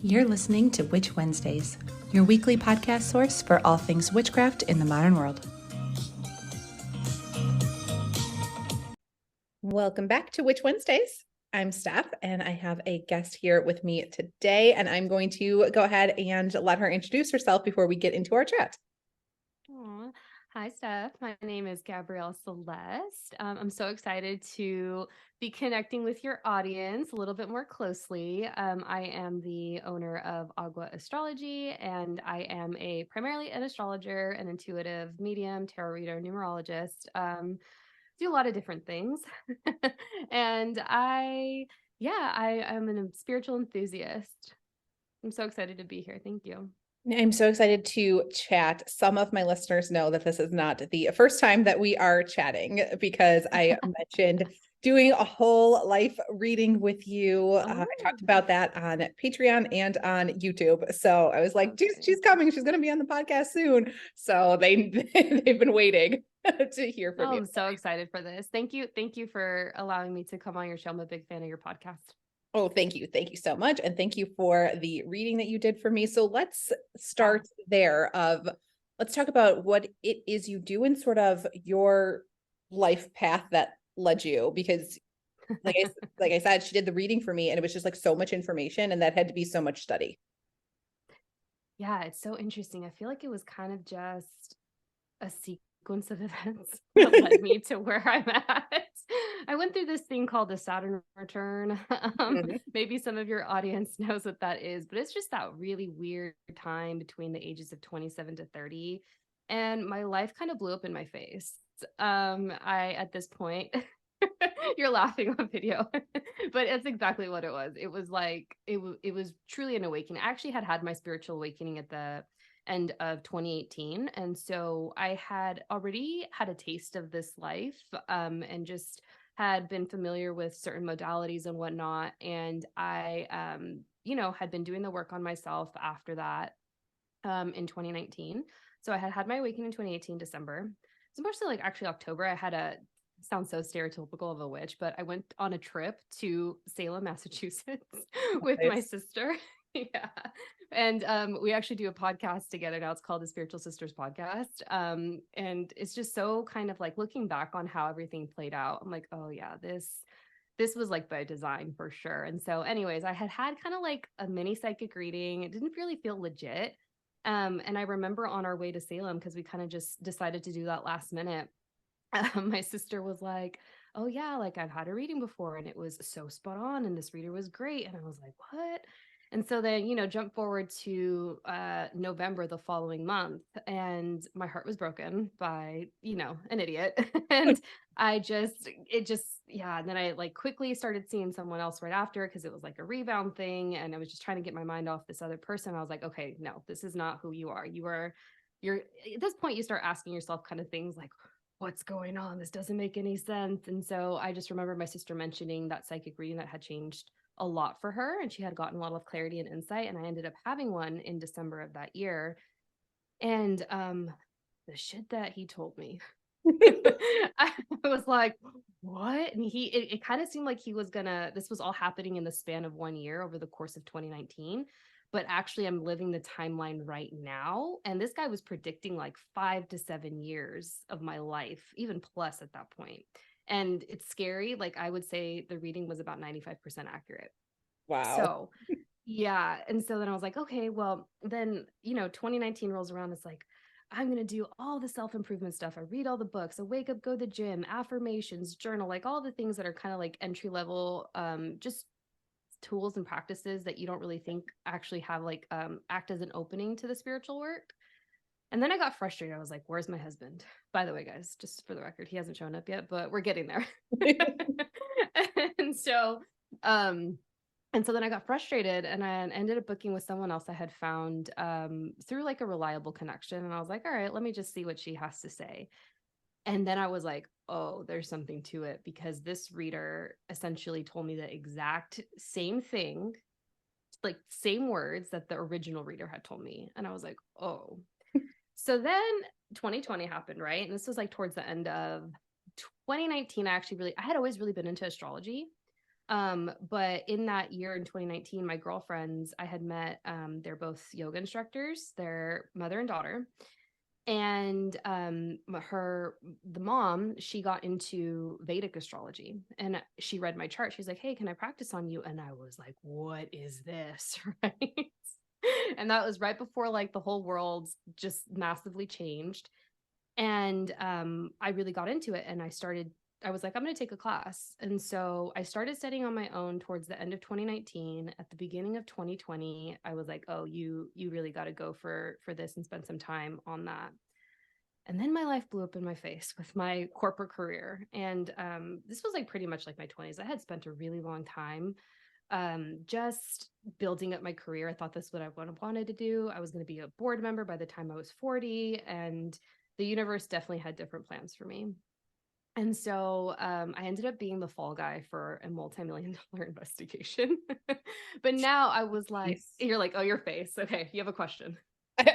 You're listening to Witch Wednesdays, your weekly podcast source for all things witchcraft in the modern world. Welcome back to Witch Wednesdays. I'm Steph, and I have a guest here with me today, and I'm going to go ahead and let her introduce herself before we get into our chat. Aw. Hi, Steph. My name is Gabrielle Celeste. I'm so excited to be connecting with your audience a little bit more closely. I am the owner of Agua Astrology, and I am primarily an astrologer, an intuitive medium, tarot reader, numerologist. Do a lot of different things. And I am a spiritual enthusiast. I'm so excited to be here. Thank you. I'm so excited to chat. Some of my listeners know that this is not the first time that we are chatting because I mentioned doing a whole life reading with you. I talked about that on Patreon and on YouTube. So I was like, she's coming. She's going to be on the podcast soon. So they've been waiting to hear from you. I'm so excited for this. Thank you. Thank you for allowing me to come on your show. I'm a big fan of your podcast. Oh, thank you. Thank you so much. And thank you for the reading that you did for me. So let's start there let's talk about what it is you do and sort of your life path that led you, because like I said, she did the reading for me and it was just like so much information and that had to be so much study. Yeah, it's so interesting. I feel like it was kind of just a sequence of events that led me to where I'm at. I went through this thing called the Saturn return. Maybe some of your audience knows what that is, but it's just that really weird time between the ages of 27 to 30. And my life kind of blew up in my face. At this point, you're laughing on video, but it's exactly what it was. It was like, it was truly an awakening. I actually had my spiritual awakening at the end of 2018. And so I had already had a taste of this life, and just had been familiar with certain modalities and whatnot. And I, had been doing the work on myself after that, in 2019. So I had my awakening in 2018, December. It's mostly like actually October. I had a sounds so stereotypical of a witch, but I went on a trip to Salem, Massachusetts with my sister. Yeah. And we actually do a podcast together now. It's called the Spiritual Sisters Podcast. And it's just so kind of like looking back on how everything played out. I'm like, oh yeah, this was like by design for sure. And so anyways, I had kind of like a mini psychic reading. It didn't really feel legit. And I remember on our way to Salem, because we kind of just decided to do that last minute, my sister was like, oh yeah, like I've had a reading before and it was so spot on and this reader was great. And I was like, what? And so then, jump forward to November the following month, and my heart was broken by, an idiot. And yeah. And then I like quickly started seeing someone else right after, because it was like a rebound thing. And I was just trying to get my mind off this other person. I was like, okay, no, this is not who you are. You're at this point, you start asking yourself kind of things like, what's going on? This doesn't make any sense. And so I just remember my sister mentioning that psychic reading that had changed a lot for her, and she had gotten a lot of clarity and insight. And I ended up having one in December of that year. And the shit that he told me, I was like, what? And it kind of seemed like he was this was all happening in the span of 1 year over the course of 2019. But actually, I'm living the timeline right now. And this guy was predicting like 5 to 7 years of my life, even plus at that point. And it's scary. Like I would say the reading was about 95% accurate. Wow. So yeah. And so then I was like, okay, well, then, 2019 rolls around. It's like, I'm going to do all the self-improvement stuff. I read all the books, I wake up, go to the gym, affirmations, journal, like all the things that are kind of like entry level, just tools and practices that you don't really think actually have like, act as an opening to the spiritual work. And then I got frustrated. I was like, where's my husband? By the way, guys, just for the record, he hasn't shown up yet, but we're getting there. And so, um, and so then I got frustrated, and I ended up booking with someone else I had found, through like a reliable connection. And I was like, all right, let me just see what she has to say. And then I was like, oh, there's something to it, because this reader essentially told me the exact same thing, like same words that the original reader had told me. And I was like, oh. So then 2020 happened, right? And this was like towards the end of 2019. I had always really been into astrology. But in that year in 2019, my girlfriends I had met, they're both yoga instructors, they're mother and daughter. And the mom, she got into Vedic astrology, and she read my chart. She's like, "Hey, can I practice on you?" And I was like, "What is this?" Right. And that was right before like the whole world just massively changed. And I really got into it, and I was like, I'm going to take a class. And so I started studying on my own towards the end of 2019. At the beginning of 2020, I was like, oh, you really got to go for this and spend some time on that. And then my life blew up in my face with my corporate career. And this was like pretty much like my 20s. I had spent a really long time just building up my career. I thought this is what I wanted to do. I was going to be a board member by the time I was 40. And the universe definitely had different plans for me. And so I ended up being the fall guy for a multi-million dollar investigation. But now I was like, Jeez. you're like, oh, your face. Okay, you have a question.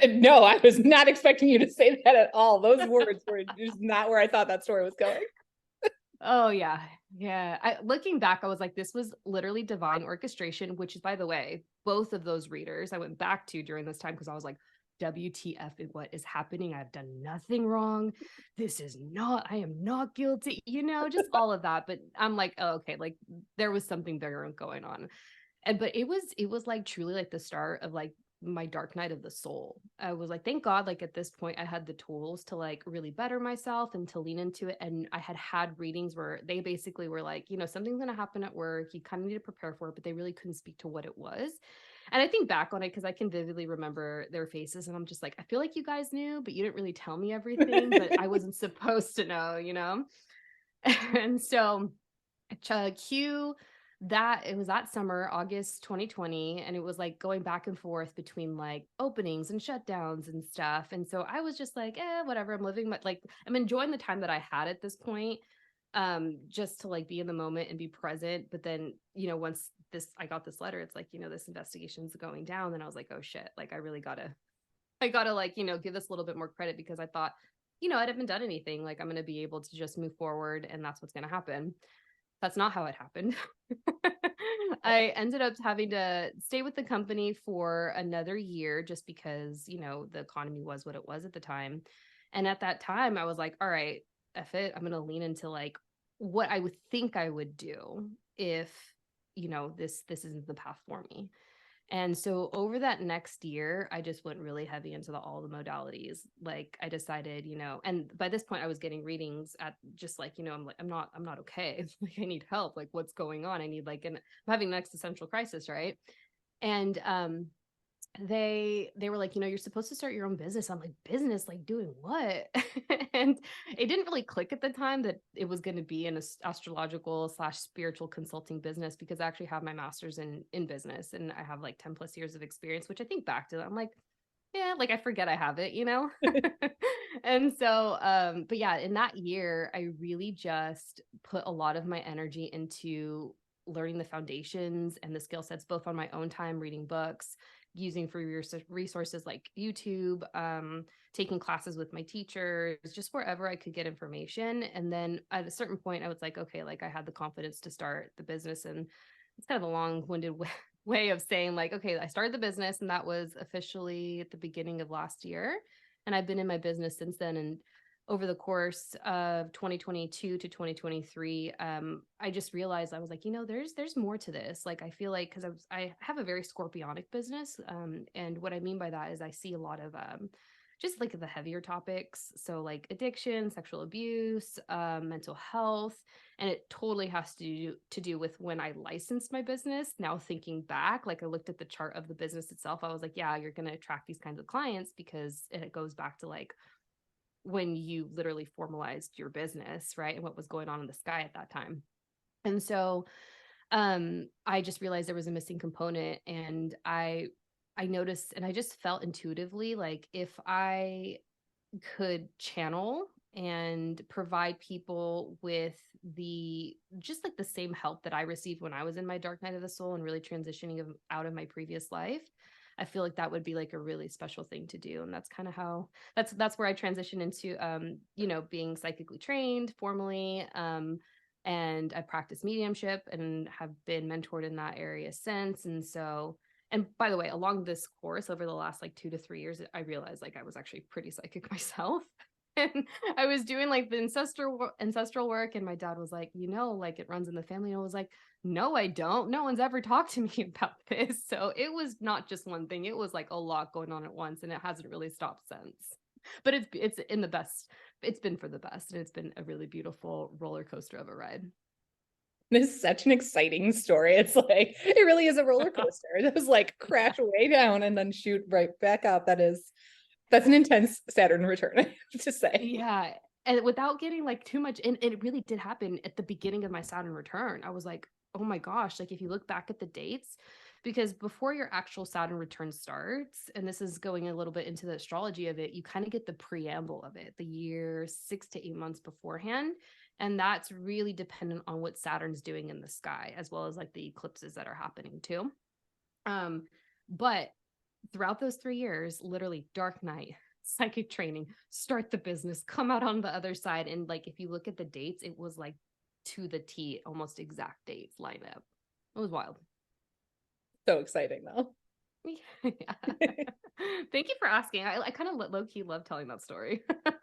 No, I was not expecting you to say that at all. Those words were just not where I thought that story was going. Oh yeah. Yeah. Looking back, I was like, this was literally divine orchestration, which is, by the way, both of those readers I went back to during this time because I was like, WTF, what is happening? I've done nothing wrong. I am not guilty, just all of that. But I'm like, oh, okay, like there was something bigger going on. But it was like truly like the start of like my dark night of the soul. I was like, thank God, like at this point I had the tools to like really better myself and to lean into it. And I had readings where they basically were like, something's going to happen at work, you kind of need to prepare for it, but they really couldn't speak to what it was. And I think back on it because I can vividly remember their faces, and I'm just like, I feel like you guys knew, but you didn't really tell me everything, but I wasn't supposed to know. And so Q that it was that summer, August 2020, and it was like going back and forth between like openings and shutdowns and stuff. And so I was just like, whatever, I'm living my like I'm enjoying the time that I had at this point, just to like be in the moment and be present. But then, once this I got this letter, it's like, this investigation's going down, and I was like, oh shit, like I gotta like, give this a little bit more credit because I thought, I haven't done anything. Like I'm gonna be able to just move forward and that's what's gonna happen. That's not how it happened. I ended up having to stay with the company for another year just because, the economy was what it was at the time. And at that time, I was like, all right, F it. I'm going to lean into like what I would think I would do if, this isn't the path for me. And so over that next year, I just went really heavy into all the modalities. Like I decided, and by this point I was getting readings at just like, I'm like, I'm not okay. Like I need help. Like what's going on? I need I'm having an existential crisis, right? And they were like, you're supposed to start your own business. I'm like, business, like doing what? And it didn't really click at the time that it was going to be an astrological slash spiritual consulting business because I actually have my master's in business and I have like 10 plus years of experience, which I think back to. I'm like, yeah, like I forget I have it. And so but yeah, in that year I really just put a lot of my energy into learning the foundations and the skill sets both on my own time, reading books, using free resources like YouTube, taking classes with my teachers, just wherever I could get information. And then at a certain point I was like, okay, like I had the confidence to start the business. And it's kind of a long-winded way of saying like, okay, I started the business and that was officially at the beginning of last year. And I've been in my business since then. And over the course of 2022 to 2023, I just realized I was like, there's more to this. Like, I feel like, because I have a very scorpionic business. And what I mean by that is I see a lot of just like the heavier topics. So like addiction, sexual abuse, mental health. And it totally has to do with when I licensed my business. Now thinking back, like I looked at the chart of the business itself, I was like, yeah, you're going to attract these kinds of clients because it goes back to like when you literally formalized your business, right? And what was going on in the sky at that time. And so I just realized there was a missing component, and I noticed and I just felt intuitively like if I could channel and provide people with the just like the same help that I received when I was in my dark night of the soul and really transitioning out of my previous life, I feel like that would be like a really special thing to do. And that's kind of how that's where I transitioned into being psychically trained formally, And I practiced mediumship and have been mentored in that area since. And so, and by the way, along this course over the last like 2 to 3 years, I realized like I was actually pretty psychic myself. And I was doing like the ancestral work, and my dad was like, like it runs in the family. And I was like, no, I don't. No one's ever talked to me about this. So it was not just one thing. It was like a lot going on at once, and it hasn't really stopped since. But it's in the best. It's been for the best, and it's been a really beautiful roller coaster of a ride. This is such an exciting story. It's like, it really is a roller coaster. It was like crash way down and then shoot right back up. That's an intense Saturn return, I have to say. Yeah. And without getting like too much, and it really did happen at the beginning of my Saturn return. I was like, oh my gosh, like if you look back at the dates, because before your actual Saturn return starts, and this is going a little bit into the astrology of it, you kind of get the preamble of it, the year 6 to 8 months beforehand. And that's really dependent on what Saturn's doing in the sky, as well as like the eclipses that are happening too. But throughout those 3 years, literally dark night, psychic training, start the business, come out on the other side. And like, if you look at the dates, it was like to the T, almost exact dates line up. It was wild. So exciting though. Yeah. Thank you for asking. I kind of low key love telling that story.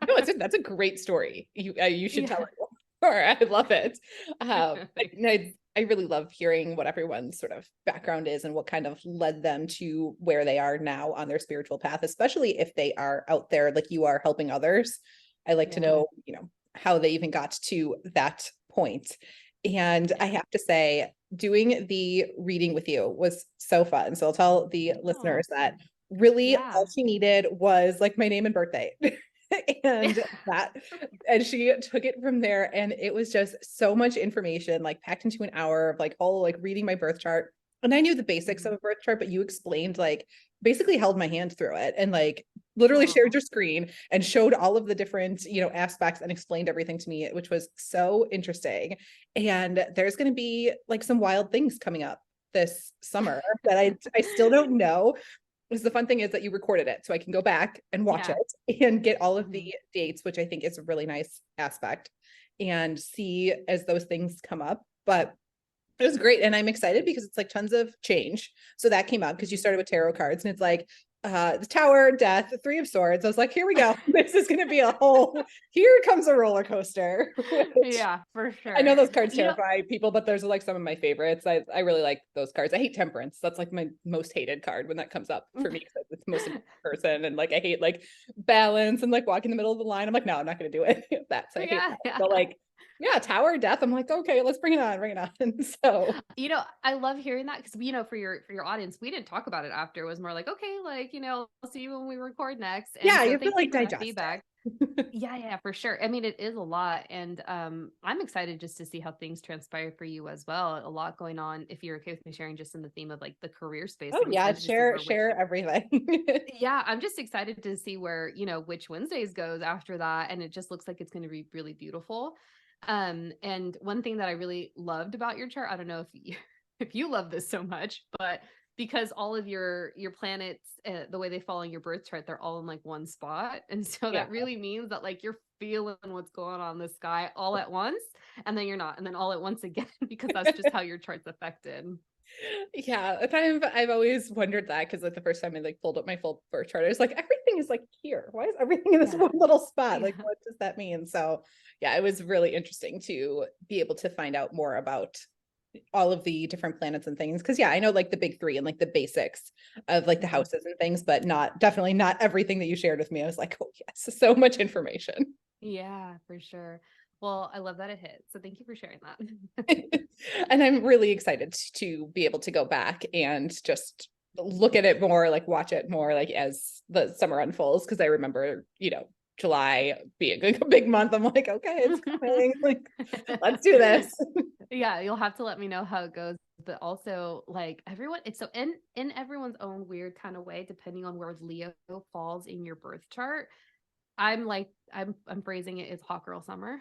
No, that's a great story. You should tell Yeah. it more. I love it. I really love hearing what everyone's sort of background is and what kind of led them to where they are now on their spiritual path, especially if they are out there like you are helping others. I like to Yeah. know, how they even got to that point. And I have to say, doing the reading with you was so fun. So I'll tell the Oh, listeners that really yeah. all she needed was like my name and birthday. and that and she took it from there, and it was just so much information like packed into an hour of like all like reading my birth chart. And I knew the basics of a birth chart, but you explained like basically held my hand through it and like literally shared Oh, your screen and showed all of the different aspects and explained everything to me, which was so interesting. And there's going to be like some wild things coming up this summer that I still don't know, because the fun thing is that you recorded it so I can go back and watch yeah. it and get all of the Mhm. dates, which I think is a really nice aspect, and see as those things come up. But it was great. And I'm excited because it's like tons of change. So that came up because you started with tarot cards, and it's like the Tower, Death, the Three of Swords. I was like, here we go. This is going to be a whole, here comes a roller coaster, which Yeah, for I know sure. those cards You know, terrify people, but those are like some of my favorites. I really like those cards. I hate Temperance. That's like my most hated card when that comes up for me, because it's the most important person. And like I hate like balance and like walking in the middle of the line. I'm like, no, I'm not gonna do it. That, so I hate yeah, that. yeah. But like, yeah, Tower, Death. I'm like, okay, let's bring it on, bring it on. So I love hearing that, because for your audience, we didn't talk about it after. It was more like, okay, like, I'll see you when we record next. And yeah, so you have to thank you like for that digest feedback. it. Yeah, yeah, for sure. I mean, it is a lot. And I'm excited just to see how things transpire for you as well. A lot going on, if you're okay with me sharing, just in the theme of like the career space. Oh I'm yeah, excited to see share everything. yeah, I'm just excited to see where, Witch Wednesdays goes after that. And it just looks like it's going to be really beautiful. And one thing that I really loved about your chart, I don't know if you, if you love this so much, but because all of your planets, the way they fall in your birth chart, they're all in like one spot. And so Yeah. that really means that like you're feeling what's going on in the sky all at once, and then you're not, and then all at once again, because that's just how your chart's affected. Yeah, I've always wondered that, because like the first time I like pulled up my full birth chart, I was like, everything is like here. Why is everything in this Yeah. one little spot? Like, Yeah. what does that mean? So yeah, it was really interesting to be able to find out more about all of the different planets and things. Cause yeah, I know like the big three and like the basics of like the Mhm. houses and things, but definitely not everything that you shared with me. I was like, oh yes, so much information. Yeah, for sure. Well, I love that it hit. So thank you for sharing that. And I'm really excited to be able to go back and just look at it more, like watch it more, like as the summer unfolds. Cause I remember, July being like a big month. I'm like, okay, it's coming. Like, let's do this. Yeah, you'll have to let me know how it goes. But also, like, everyone, it's so in everyone's own weird kind of way, depending on where Leo falls in your birth chart. I'm like, I'm phrasing it as hot girl summer.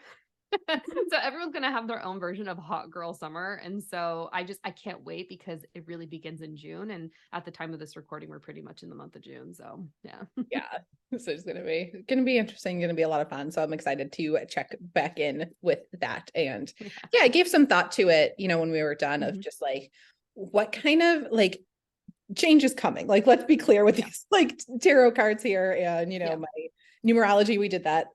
So everyone's gonna have their own version of hot girl summer. And so I can't wait because it really begins in June. And at the time of this recording, we're pretty much in the month of June. So yeah. Yeah. So it's gonna be interesting, gonna be a lot of fun. So I'm excited to check back in with that. And Yeah. yeah, I gave some thought to it, when we were done of Mhm. just like what kind of like change is coming. Like, let's be clear with Yeah. these like tarot cards here. And Yeah. my numerology, we did that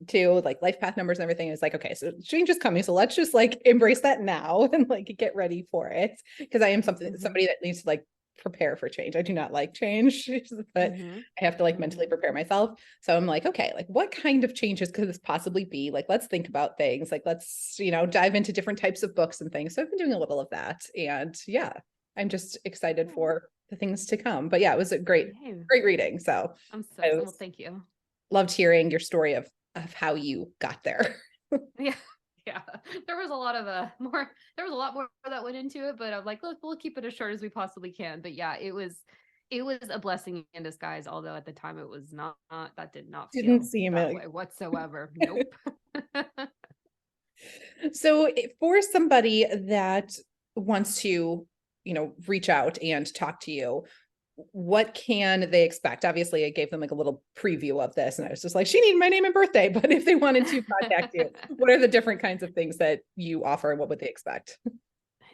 too, like life path numbers and everything. It's like, okay, so change is coming. So let's just like embrace that now and like get ready for it. Because I am Mhm. somebody that needs to like prepare for change. I do not like change, but Mhm. I have to like mentally Mhm. prepare myself. So I'm like, okay, like what kind of changes could this possibly be? Like, let's think about things. Like, let's, dive into different types of books and things. So I've been doing a little of that. And yeah, I'm just excited Yeah. for the things to come. But yeah, it was a great, Yay. great reading. So I'm so I well, thank you. loved hearing your story of how you got there. Yeah. Yeah. There was a lot of there was a lot more that went into it, but I'm like, look, we'll keep it as short as we possibly can. But yeah, it was a blessing in disguise, although at the time it was not, that did not Didn't feel seem that like way whatsoever. Nope. so for somebody that wants to, reach out and talk to you, what can they expect? Obviously, I gave them like a little preview of this, and I was just like, she needed my name and birthday. But if they wanted to contact you, what are the different kinds of things that you offer, and what would they expect?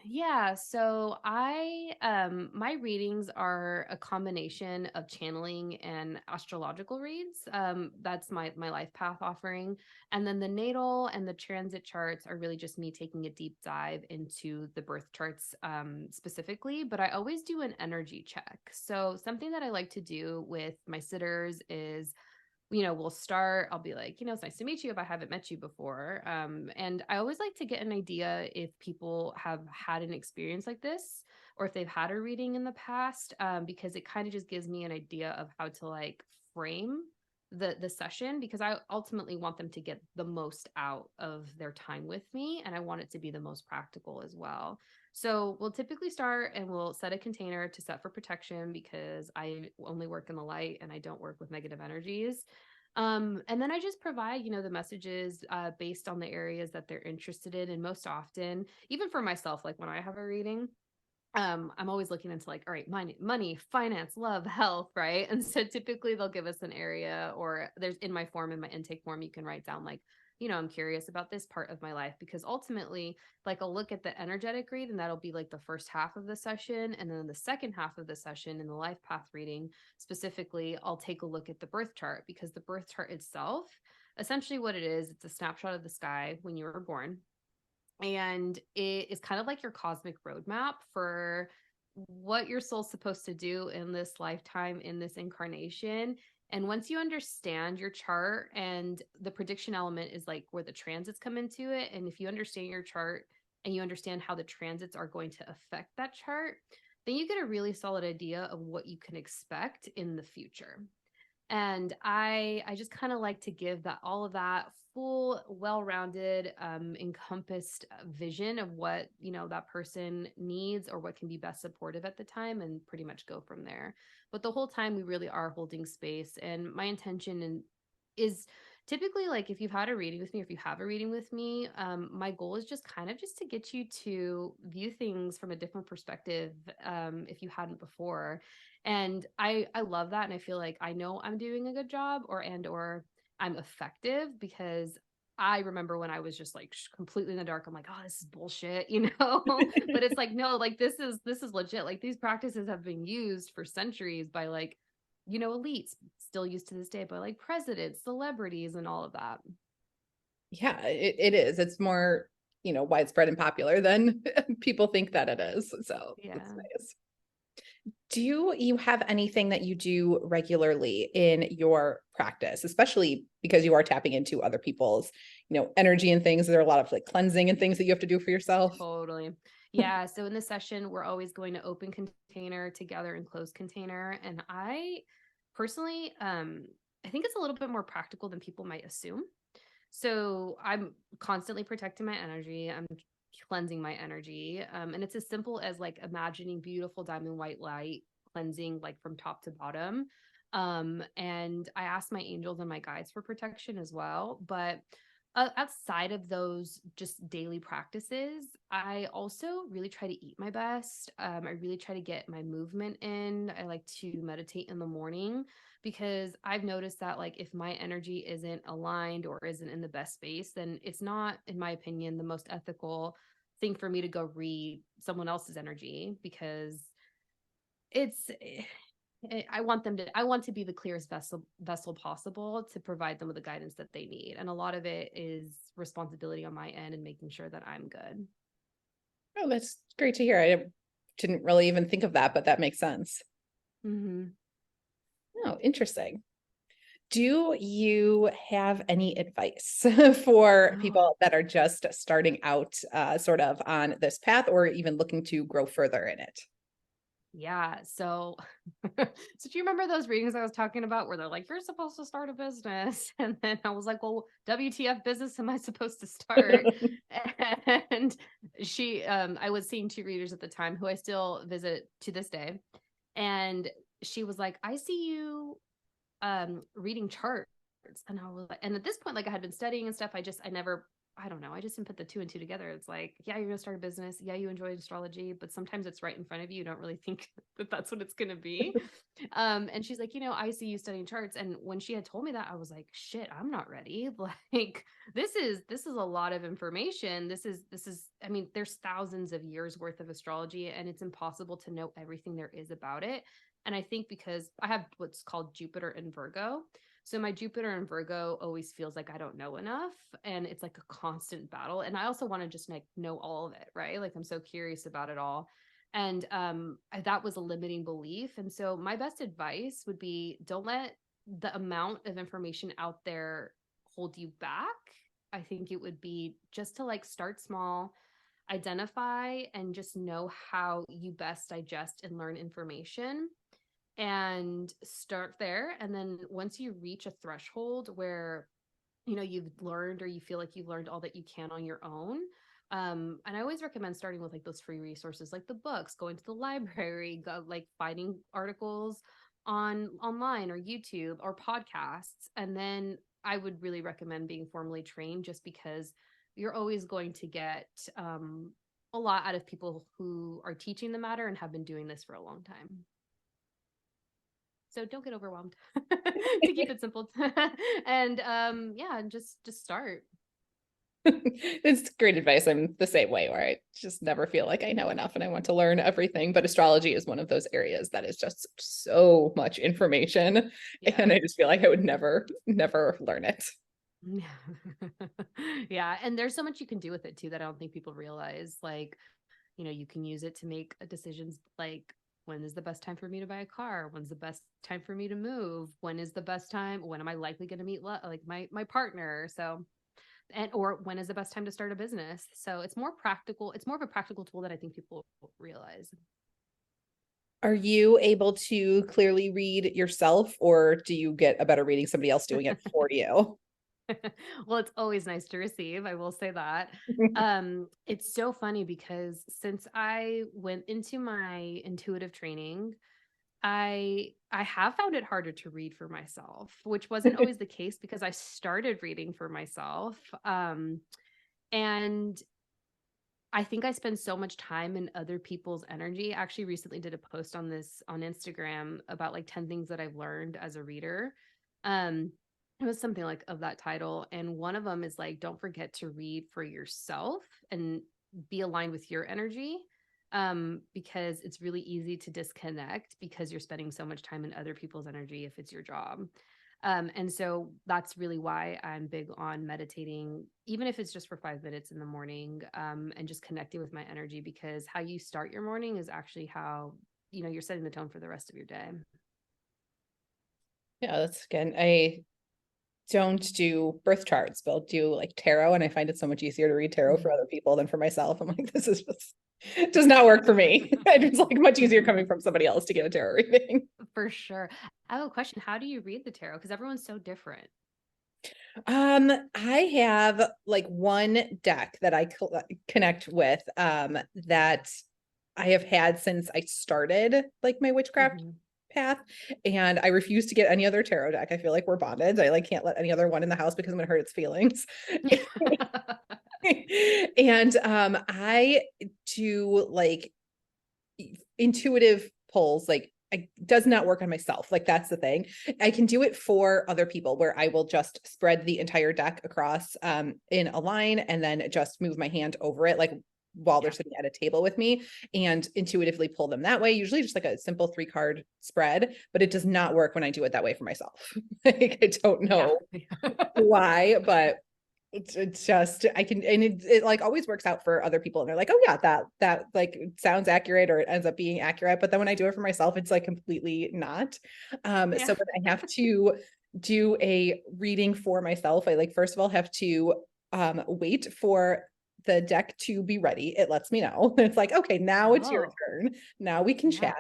Yeah, so my readings are a combination of channeling and astrological reads. That's my life path offering. And then the natal and the transit charts are really just me taking a deep dive into the birth charts specifically, but I always do an energy check. So something that I like to do with my sitters is, we'll start, I'll be like, it's nice to meet you if I haven't met you before. And I always like to get an idea if people have had an experience like this or if they've had a reading in the past, because it kind of just gives me an idea of how to like frame the session, because I ultimately want them to get the most out of their time with me, and I want it to be the most practical as well. So we'll typically start and we'll set a container to set for protection, because I only work in the light and I don't work with negative energies. And then I just provide, the messages based on the areas that they're interested in. And most often, even for myself, like when I have a reading, I'm always looking into like, all right, money, finance, love, health, right? And so typically they'll give us an area, or there's in my form, in my intake form, you can write down like, I'm curious about this part of my life, because ultimately, like I'll look at the energetic read, and that'll be like the first half of the session. And then the second half of the session in the life path reading, specifically, I'll take a look at the birth chart, because the birth chart itself, essentially what it is, it's a snapshot of the sky when you were born, and it is kind of like your cosmic roadmap for what your soul's supposed to do in this lifetime, in this incarnation. And once you understand your chart, and the prediction element is like where the transits come into it. And if you understand your chart and you understand how the transits are going to affect that chart, then you get a really solid idea of what you can expect in the future. And I just kind of like to give that, all of that full, well-rounded, encompassed vision of what, that person needs or what can be best supportive at the time, and pretty much go from there. But the whole time we really are holding space, and my intention is typically, like, if you've had a reading with me, or if you have a reading with me, my goal is just kind of just to get you to view things from a different perspective, if you hadn't before. And I love that, and I feel like I know I'm doing a good job, or I'm effective, because I remember when I was just like completely in the dark, I'm like, oh, this is bullshit, but it's like, no, like this is legit. Like, these practices have been used for centuries by like, elites, still used to this day by like presidents, celebrities, and all of that. Yeah, it is. It's more, widespread and popular than people think that it is. So it's Yeah. nice. Do you have anything that you do regularly in your practice, especially because you are tapping into other people's, energy and things? There are a lot of like cleansing and things that you have to do for yourself. Totally. Yeah. So in this session, we're always going to open container together and close container. And I personally, I think it's a little bit more practical than people might assume. So I'm constantly protecting my energy. I'm cleansing my energy. And it's as simple as like imagining beautiful diamond white light cleansing, like from top to bottom. And I ask my angels and my guides for protection as well. But outside of those just daily practices, I also really try to eat my best. I really try to get my movement in. I like to meditate in the morning because I've noticed that, like, if my energy isn't aligned or isn't in the best space, then it's not, in my opinion, the most ethical thing for me to go read someone else's energy, because it's I want to be the clearest vessel possible to provide them with the guidance that they need. And a lot of it is responsibility on my end and making sure that I'm good. Oh, that's great to hear. I didn't really even think of that, but that makes sense. Hmm. Oh, interesting. Do you have any advice for Oh, people that are just starting out, sort of on this path, or even looking to grow further in it? yeah. So, so do you remember those readings I was talking about where they're like, you're supposed to start a business? And then I was like, well, WTF business am I supposed to start? And I was seeing two readers at the time who I still visit to this day. And she was like, I see you reading charts. And I was like, and at this point, like, I had been studying and stuff. I never, I don't know, I just didn't put the two and two together. It's like, yeah, you're gonna start a business, yeah, you enjoy astrology, but sometimes it's right in front of you, you don't really think that that's what it's gonna be. And she's like, I see you studying charts. And when she had told me that, I was like, shit, I'm not ready. Like, this is a lot of information. This is I mean, there's thousands of years worth of astrology, and it's impossible to know everything there is about it. And I think because I have what's called Jupiter in Virgo, so my Jupiter in Virgo always feels like I don't know enough, and it's like a constant battle. And I also want to just like know all of it, right? Like, I'm so curious about it all. And that was a limiting belief. And so my best advice would be, don't let the amount of information out there hold you back. I think it would be just to like start small, identify and just know how you best digest and learn information, and start there. And then once you reach a threshold where you've learned, or you feel like you've learned all that you can on your own, and I always recommend starting with like those free resources, like the books, going to the library, like finding articles online or YouTube or podcasts. And then I would really recommend being formally trained, just because you're always going to get a lot out of people who are teaching the matter and have been doing this for a long time. So don't get overwhelmed, to keep it simple. And yeah, just start. It's great advice. I'm the same way, where I just never feel like I know enough and I want to learn everything. But astrology is one of those areas that is just so much information. Yeah. And I just feel like I would never learn it. Yeah, and there's so much you can do with it too that I don't think people realize. Like, you can use it to make decisions like, when is the best time for me to buy a car? When's the best time for me to move? When is the best time? When am I likely going to meet like my partner? So, and or when is the best time to start a business? So it's more practical. It's more of a practical tool that I think people realize. Are you able to clearly read yourself, or do you get a better reading somebody else doing it for you? Well, it's always nice to receive, I will say that. It's so funny because since I went into my intuitive training, I have found it harder to read for myself, which wasn't always the case because I started reading for myself. And I think I spend so much time in other people's energy. I actually recently did a post on this on Instagram about like 10 things that I've learned as a reader. Um, it was something like of that title. And one of them is like, don't forget to read for yourself and be aligned with your energy. Because it's really easy to disconnect because you're spending so much time in other people's energy if it's your job. And so that's really why I'm big on meditating, even if it's just for 5 minutes in the morning, and just connecting with my energy, because how you start your morning is actually how, you're setting the tone for the rest of your day. Yeah, that's again, I don't do birth charts, but I'll do like tarot, and I find it so much easier to read tarot for Mhm. other people than for myself. I'm like, this is just does not work for me. It's like much easier coming from somebody else to get a tarot reading. For sure. I have a question. How do you read the tarot? Because everyone's so different. I have like one deck that I connect with, that I have had since I started like my witchcraft Mhm. path. And I refuse to get any other tarot deck. I feel like we're bonded. I like can't let any other one in the house because I'm gonna hurt its feelings. And I do like intuitive pulls, like it does not work on myself. Like that's the thing. I can do it for other people where I will just spread the entire deck across in a line and then just move my hand over it, like while they're sitting at a table with me, and intuitively pull them that way, usually just like a simple 3-card spread, but it does not work when I do it that way for myself. Like I don't know why, but it's just I can, and it like always works out for other people and they're like, oh yeah, that like sounds accurate, or it ends up being accurate. But then when I do it for myself, it's like completely not. So when I have to do a reading for myself, I like first of all have to wait for the deck to be ready. It lets me know. It's like, okay, now it's your turn. Now we can chat.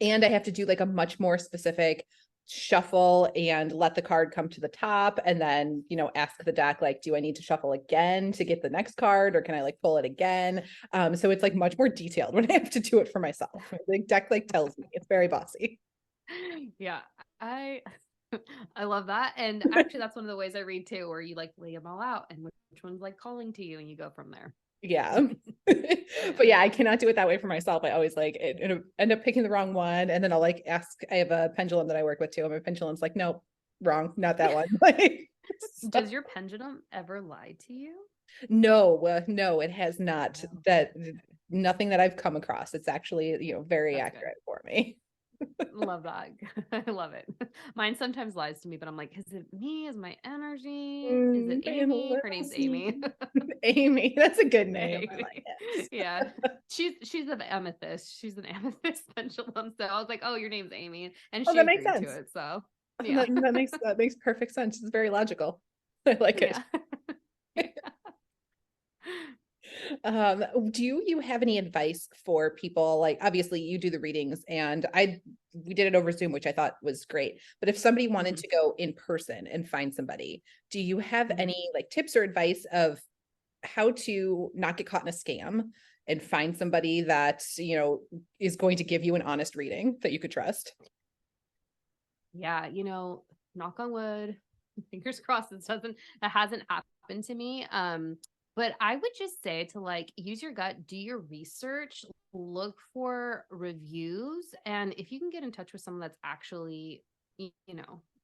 And I have to do like a much more specific shuffle and let the card come to the top, and then, you know, ask the deck, like, do I need to shuffle again to get the next card, or can I like pull it again? So it's like much more detailed when I have to do it for myself. The deck like tells me. It's very bossy. Yeah, I I love that. And actually that's one of the ways I read too, where you like lay them all out and which one's like calling to you and you go from there. Yeah. But yeah, I cannot do it that way for myself. I always like end up picking the wrong one. And then I'll like ask, I have a pendulum that I work with too. And my pendulum's like, nope, wrong, not that one. Like, Does your pendulum ever lie to you? no, it has not. No. That Okay. nothing that I've come across. It's actually, you know, very That's good. accurate for me. Love that. I love it. Mine sometimes lies to me, but I'm like, is it me? Is my energy? Is it Being a Amy? little Her name's Amy. sneaky. Amy, that's a good name. I like Amy. it. Yeah. She's an amethyst. She's an amethyst pendulum. So I was like, oh, your name's Amy. And Oh, she that makes agreed to sense. it. So yeah. That makes perfect sense. It's very logical. I like it. Yeah. Yeah. Do you have any advice for people? Like, obviously, you do the readings, and we did it over Zoom, which I thought was great. But if somebody wanted Mhm. to go in person and find somebody, do you have Mhm. any like tips or advice of how to not get caught in a scam and find somebody that, you know, is going to give you an honest reading that you could trust? Yeah, knock on wood, fingers crossed that hasn't happened to me. But I would just say to like use your gut, do your research, look for reviews, and if you can get in touch with someone that's actually,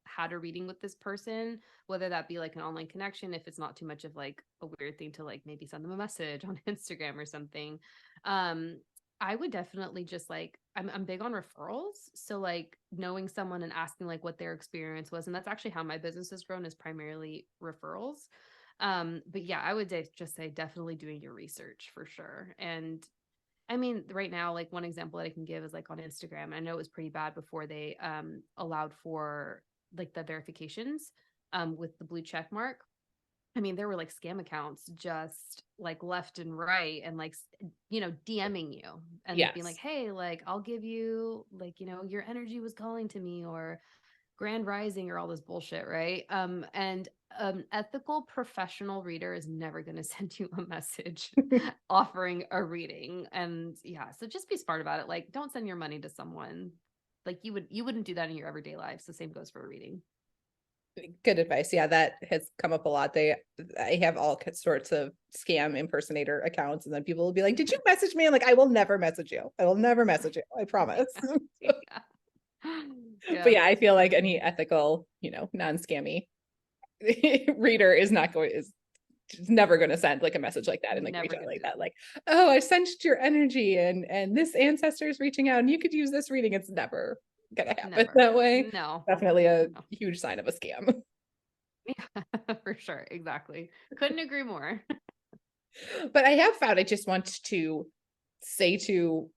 had a reading with this person, whether that be like an online connection, if it's not too much of like a weird thing to like maybe send them a message on Instagram or something. Um, I would definitely just like I'm big on referrals. So like knowing someone and asking like what their experience was. And that's actually how my business has grown, is primarily referrals. But yeah, I would just say definitely doing your research for sure. And I mean, right now, like one example that I can give is like on Instagram. I know it was pretty bad before they allowed for like the verifications with the blue check mark. I mean, there were like scam accounts just like left and right, and like, DMing you and being like, Yes. hey, like, I'll give you, like, your energy was calling to me, or grand rising, or all this bullshit. Right. And ethical professional reader is never going to send you a message offering a reading. And yeah, so just be smart about it. Like, don't send your money to someone like you wouldn't do that in your everyday life. So same goes for a reading. Good advice. Yeah, that has come up a lot. I have all sorts of scam impersonator accounts, and then people will be like, "Did you message me?" I'm like, "I will never message you. I will never message you. I promise." Yeah. But Yeah. yeah, I feel like any ethical, you know, non-scammy reader is just never going to send like a message like that and like reach Never out gonna like do that. that. Like, oh, I sensed your energy, and this ancestor is reaching out, and you could use this reading. It's never gonna happen Never. that way. No. Definitely a No. huge sign of a scam. Yeah, for sure. Exactly. Couldn't agree more. But I have found, I just want to say to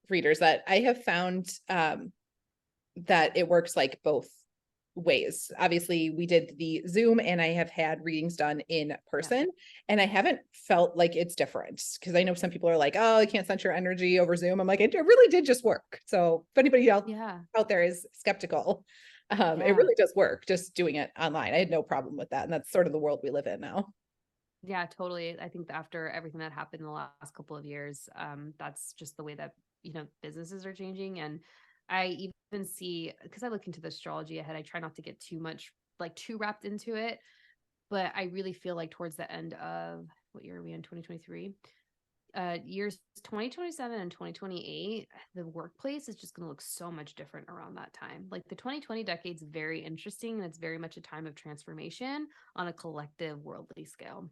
readers that I have found that it works like both ways. Obviously, we did the Zoom, and I have had readings done in Yeah. person, and I haven't felt like it's different, because I know some people are like, oh, I can't sense your energy over Zoom. I'm like, it really did just work. So if anybody else Yeah. out there is skeptical, it Yeah. really does work just doing it online. I had no problem with that. And that's sort of the world we live in now. Yeah, totally. I think that after everything that happened in the last couple of years, that's just the way that, businesses are changing. And I even see, because I look into the astrology ahead, I try not to get too much, like too wrapped into it. But I really feel like towards the end of, what year are we in, 2023? Years 2027 and 2028, the workplace is just going to look so much different around that time. Like the 2020 decade is very interesting, and it's very much a time of transformation on a collective worldly scale.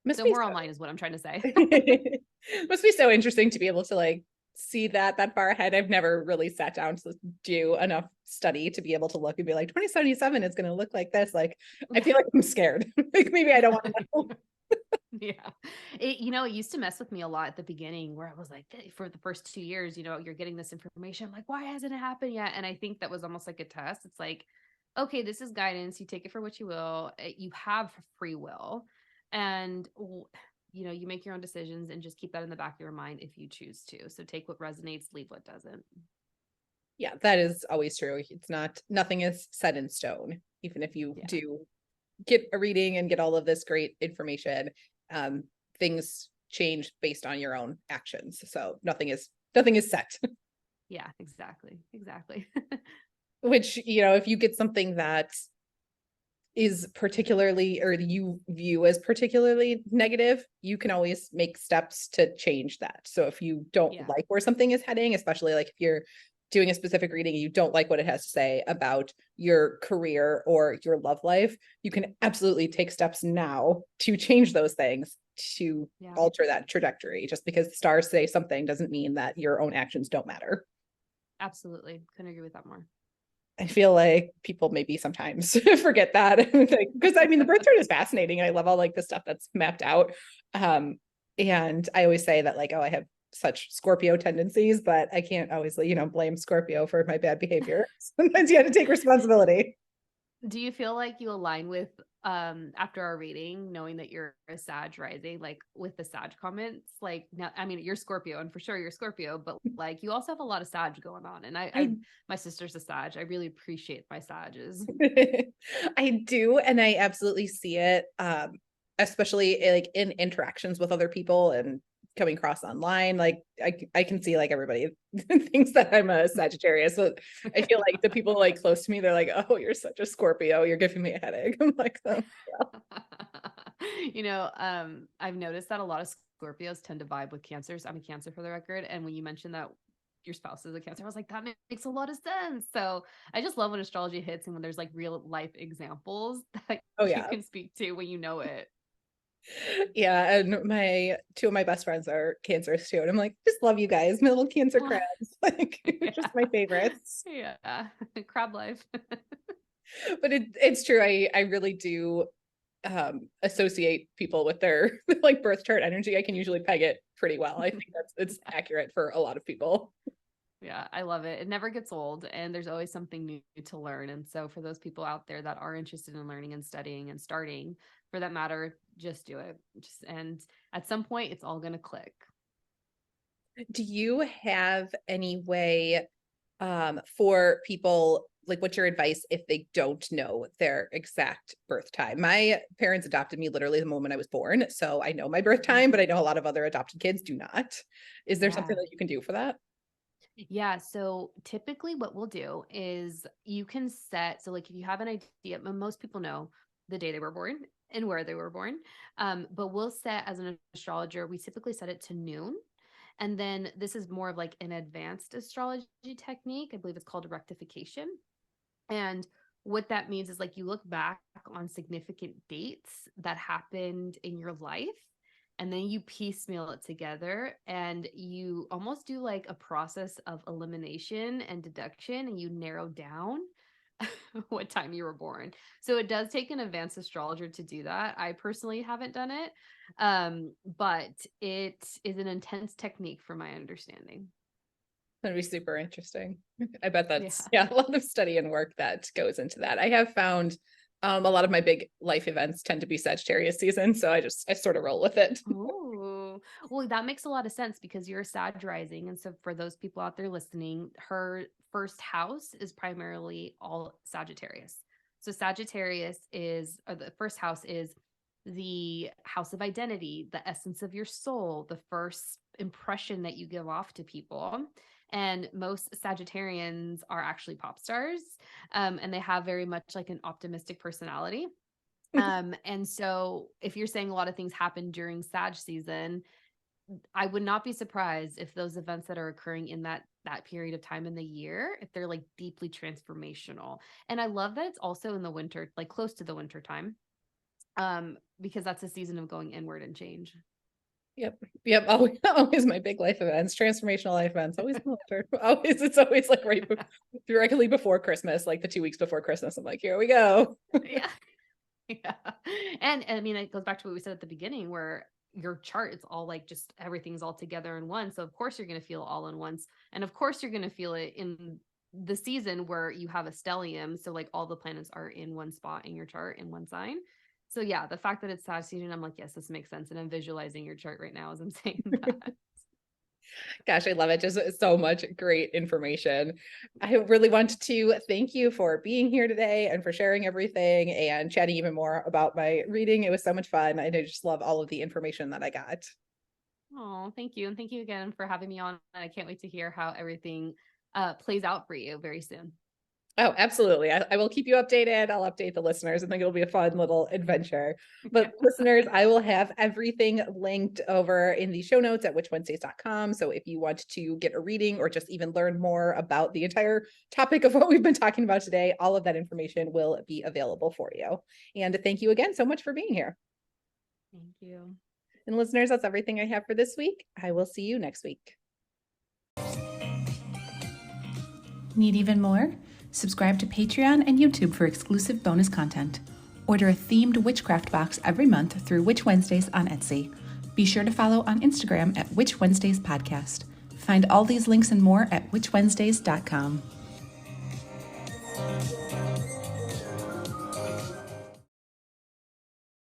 Must So be more online is what I'm trying to say. must be so interesting to be able to like see that far ahead. I've never really sat down to do enough study to be able to look and be like 2077 is going to look like this. Like I feel like I'm scared. Like maybe I don't want to know. Yeah. It used to mess with me a lot at the beginning, where I was like, for the first 2 years, you're getting this information. I'm like, why hasn't it happened yet? And I think that was almost like a test. It's like, okay, this is guidance. You take it for what you will. You have free will. And, you make your own decisions, and just keep that in the back of your mind if you choose to. So take what resonates, leave what doesn't. Yeah, that is always true. Nothing is set in stone. Even if you Yeah. do get a reading and get all of this great information, things change based on your own actions. So nothing is set. Yeah, exactly. Exactly. Which, if you get something that is particularly, or you view as particularly negative, you can always make steps to change that. So if you don't Yeah. like where something is heading, especially like if you're doing a specific reading and you don't like what it has to say about your career or your love life, you can absolutely take steps now to change those things, to Yeah. alter that trajectory. Just because the stars say something doesn't mean that your own actions don't matter. Absolutely. Couldn't agree with that more. I feel like people maybe sometimes forget that, because I mean the birth chart is fascinating and I love all like the stuff that's mapped out. And I always say that like, oh, I have such Scorpio tendencies, but I can't always, blame Scorpio for my bad behavior. Sometimes you have to take responsibility. Do you feel like you align with, after our reading, knowing that you're a Sag rising, like with the Sag comments? Like, now, I mean, you're Scorpio, and for sure you're Scorpio, but like you also have a lot of Sag going on. And my sister's a Sag. I really appreciate my Sages. I do, and I absolutely see it, especially like in interactions with other people and coming across online. Like I can see like everybody thinks that I'm a Sagittarius, but I feel like the people like close to me, they're like, "Oh, you're such a Scorpio. You're giving me a headache." I'm like, "Oh, I've noticed that a lot of Scorpios tend to vibe with Cancers. I'm a Cancer, for the record. And when you mentioned that your spouse is a Cancer, I was like, that makes a lot of sense. So I just love when astrology hits, and when there's like real life examples that oh you yeah." can speak to when you know it. Yeah, and my two of my best friends are Cancers too, and I'm like, just love you guys, my little Cancer crabs, like just my favorites. Yeah. Crab life. But it's true. I really do associate people with their like birth chart energy. I can usually peg it pretty well. I think it's accurate for a lot of people. Yeah, I love it. It never gets old, and there's always something new to learn. And so for those people out there that are interested in learning and studying and starting, for that matter, just do it. And at some point it's all going to click. Do you have any way for people, like what's your advice if they don't know their exact birth time? My parents adopted me literally the moment I was born, so I know my birth time, but I know a lot of other adopted kids do not. Is there something Yeah. that you can do for that? Yeah. So typically what we'll do is you can set, so like if you have an idea, most people know the day they were born and where they were born. But we'll set, as an astrologer, we typically set it to noon. And then this is more of like an advanced astrology technique. I believe it's called rectification. And what that means is like you look back on significant dates that happened in your life, and then you piecemeal it together, and you almost do like a process of elimination and deduction, and you narrow down what time you were born. So it does take an advanced astrologer to do that. I personally haven't done it. But it is an intense technique from my understanding. That'd be super interesting. I bet Yeah. that's, yeah, a lot of study and work that goes into that. I have found a lot of my big life events tend to be Sagittarius season, so I sort of roll with it. Oh, well, that makes a lot of sense because you're a Sag rising. And so for those people out there listening, her first house is primarily all Sagittarius. So Sagittarius is, or the first house is the house of identity, the essence of your soul, the first impression that you give off to people. And most Sagittarians are actually pop stars. And they have very much like an optimistic personality. And so if you're saying a lot of things happen during Sag season, I would not be surprised if those events that are occurring in that period of time in the year, if they're like deeply transformational. And I love that it's also in the winter, like close to the winter time. Because that's a season of going inward and change. Yep. Always my big life events, transformational life events. Always in the winter. Always, it's always like directly before Christmas, like the 2 weeks before Christmas. I'm like, here we go. Yeah. Yeah. And I mean, it goes back to what we said at the beginning, where your chart, it's all like just everything's all together in one. So of course you're going to feel all in once. And of course you're going to feel it in the season where you have a stellium. So like all the planets are in one spot in your chart in one sign. So yeah, the fact that it's Sag season, I'm like, yes, this makes sense. And I'm visualizing your chart right now as I'm saying that. Gosh, I love it. Just so much great information. I really want to thank you for being here today and for sharing everything and chatting even more about my reading. It was so much fun. And I just love all of the information that I got. Oh, thank you. And thank you again for having me on. And I can't wait to hear how everything plays out for you very soon. Oh, absolutely. I will keep you updated. I'll update the listeners. I think it'll be a fun little adventure. But listeners, I will have everything linked over in the show notes at witchwednesdays.com. So if you want to get a reading or just even learn more about the entire topic of what we've been talking about today, all of that information will be available for you. And thank you again so much for being here. Thank you. And listeners, that's everything I have for this week. I will see you next week. Need even more? Subscribe to Patreon and YouTube for exclusive bonus content. Order a themed witchcraft box every month through Witch Wednesdays on Etsy. Be sure to follow on Instagram at Witch Wednesdays Podcast. Find all these links and more at witchwednesdays.com.